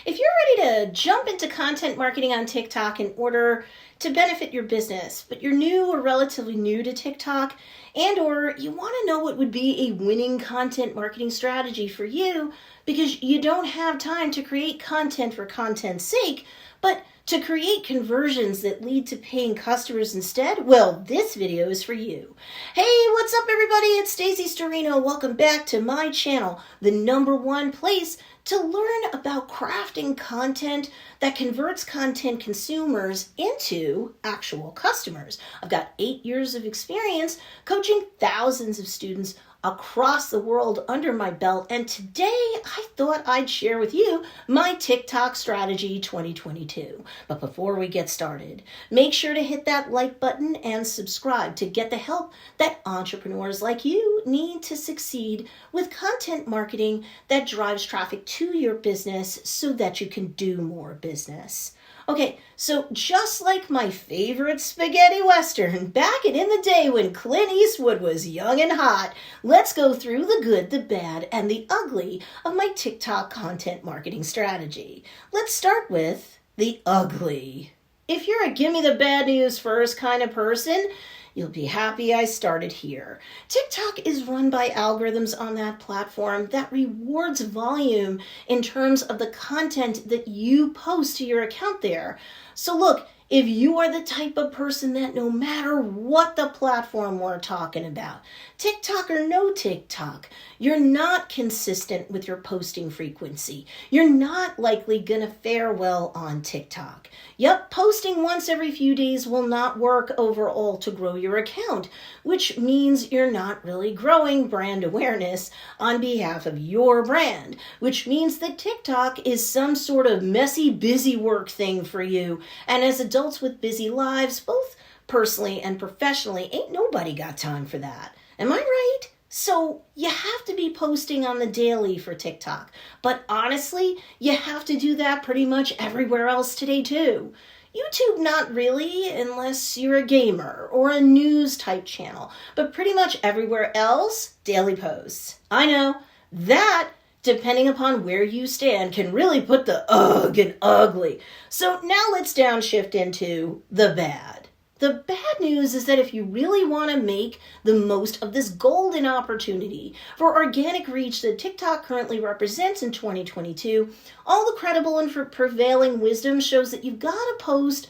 If you're ready to jump into content marketing on TikTok in order to benefit your business, but you're new or relatively new to TikTok, and or you want to know what would be a winning content marketing strategy for you because you don't have time to create content for content's sake, but to create conversions that lead to paying customers instead, well, this video is for you. Hey, what's up everybody? It's Stacy Storino. Welcome back to my channel, the #1 place to learn about crafting content that converts content consumers into actual customers. I've got 8 years of experience coaching thousands of students across the world under my belt, and today I thought I'd share with you my TikTok strategy 2022. But before we get started, make sure to hit that like button and subscribe to get the help that entrepreneurs like you need to succeed with content marketing that drives traffic to your business so that you can do more business. Okay, so just like my favorite spaghetti western back in the day when Clint Eastwood was young and hot, let's go through the good, the bad, and the ugly of my TikTok content marketing strategy. Let's start with the ugly. If you're a give me the bad news first kind of person, you'll be happy I started here. TikTok is run by algorithms on that platform that rewards volume in terms of the content that you post to your account there. So look, if you are the type of person that no matter what the platform we're talking about, TikTok or no TikTok, you're not consistent with your posting frequency. You're not likely gonna fare well on TikTok. Yep, posting once every few days will not work overall to grow your account, which means you're not really growing brand awareness on behalf of your brand, which means that TikTok is some sort of messy, busy work thing for you. And as adults with busy lives, both personally and professionally, ain't nobody got time for that. Am I right? So you have to be posting on the daily for TikTok. But honestly, you have to do that pretty much everywhere else today too. YouTube, not really, unless you're a gamer or a news type channel. But pretty much everywhere else, daily posts. I know, that, depending upon where you stand, can really put the ugh in ugly. So now let's downshift into the bad. The bad news is that if you really want to make the most of this golden opportunity for organic reach that TikTok currently represents in 2022, all the credible and prevailing wisdom shows that you've got to post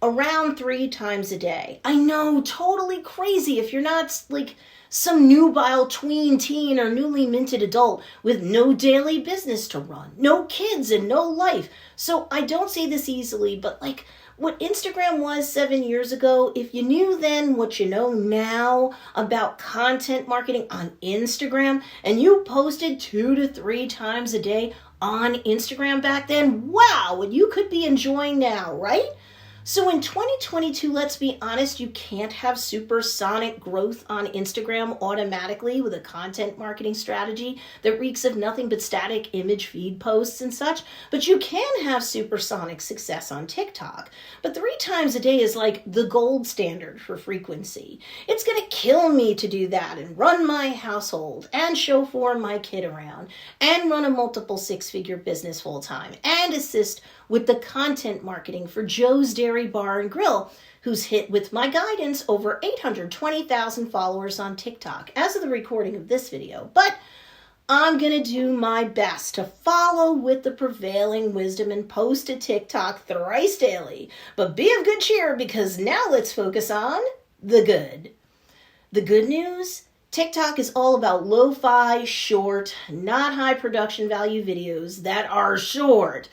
around 3 times a day. I know, totally crazy if you're not like some nubile tween teen or newly minted adult with no daily business to run, no kids and no life. So I don't say this easily, but like what Instagram was 7 years ago, if you knew then what you know now about content marketing on Instagram, and you posted 2 to 3 times a day on Instagram back then, wow, what you could be enjoying now, right? So in 2022, let's be honest, you can't have supersonic growth on Instagram automatically with a content marketing strategy that reeks of nothing but static image feed posts and such, but you can have supersonic success on TikTok. But 3 times a day is like the gold standard for frequency. It's gonna kill me to do that and run my household and chauffeur my kid around and run a multiple 6-figure business full time and assist with the content marketing for Joe's Dairy Bar and Grill, who's hit with my guidance over 820,000 followers on TikTok as of the recording of this video. But I'm going to do my best to follow with the prevailing wisdom and post to TikTok thrice daily. But be of good cheer because now let's focus on the good. The good news? TikTok is all about lo-fi, short, not high production value videos that are short.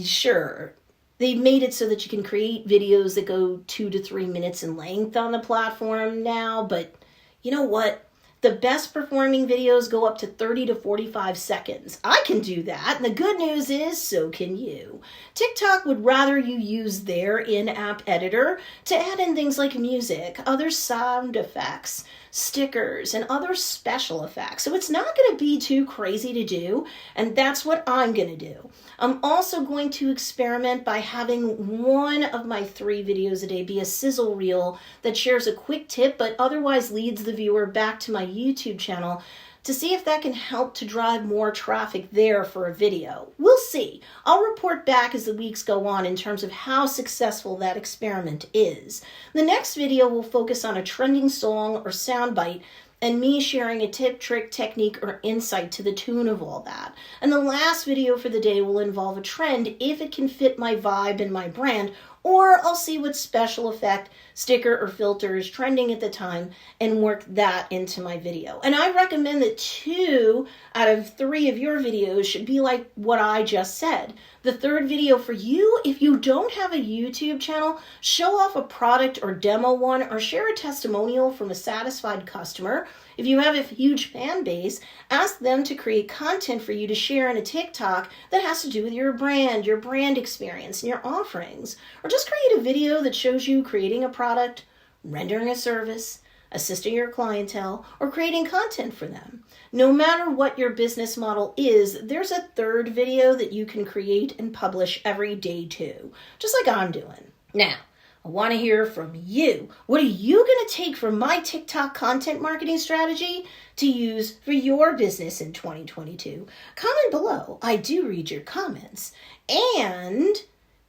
Sure, they've made it so that you can create videos that go 2 to 3 minutes in length on the platform now, but you know what? The best performing videos go up to 30 to 45 seconds. I can do that, and the good news is so can you. TikTok would rather you use their in-app editor to add in things like music, other sound effects, stickers, and other special effects. So it's not going to be too crazy to do, and that's what I'm going to do. I'm also going to experiment by having one of my 3 videos a day be a sizzle reel that shares a quick tip but otherwise leads the viewer back to my YouTube channel to see if that can help to drive more traffic there for a video. We'll see. I'll report back as the weeks go on in terms of how successful that experiment is. The next video will focus on a trending song or soundbite and me sharing a tip, trick, technique, or insight to the tune of all that. And the last video for the day will involve a trend if it can fit my vibe and my brand, or I'll see what special effect, sticker, or filter is trending at the time and work that into my video. And I recommend that 2 out of 3 of your videos should be like what I just said. The third video for you, if you don't have a YouTube channel, show off a product or demo one, or share a testimonial from a satisfied customer. If you have a huge fan base, ask them to create content for you to share in a TikTok that has to do with your brand experience, and your offerings. Or just create a video that shows you creating a product, rendering a service, assisting your clientele, or creating content for them. No matter what your business model is, there's a third video that you can create and publish every day too, just like I'm doing. Now, I want to hear from you. What are you going to take from my TikTok content marketing strategy to use for your business in 2022? Comment below. I do read your comments. And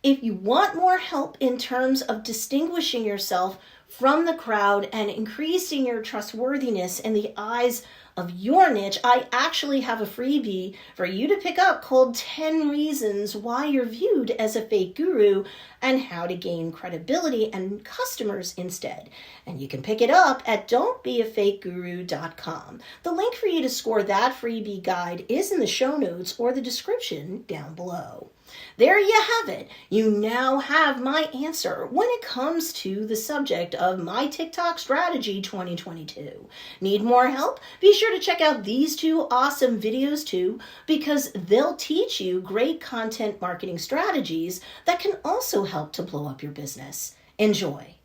if you want more help in terms of distinguishing yourself from the crowd and increasing your trustworthiness in the eyes of your niche, I actually have a freebie for you to pick up called 10 Reasons Why You're Viewed as a Fake Guru and How to Gain Credibility and Customers Instead. And you can pick it up at don'tbeafakeguru.com. The link for you to score that freebie guide is in the show notes or the description down below. There you have it. You now have my answer when it comes to the subject of my TikTok strategy 2022. Need more help? Be sure to check out these 2 awesome videos too, because they'll teach you great content marketing strategies that can also help to blow up your business. Enjoy.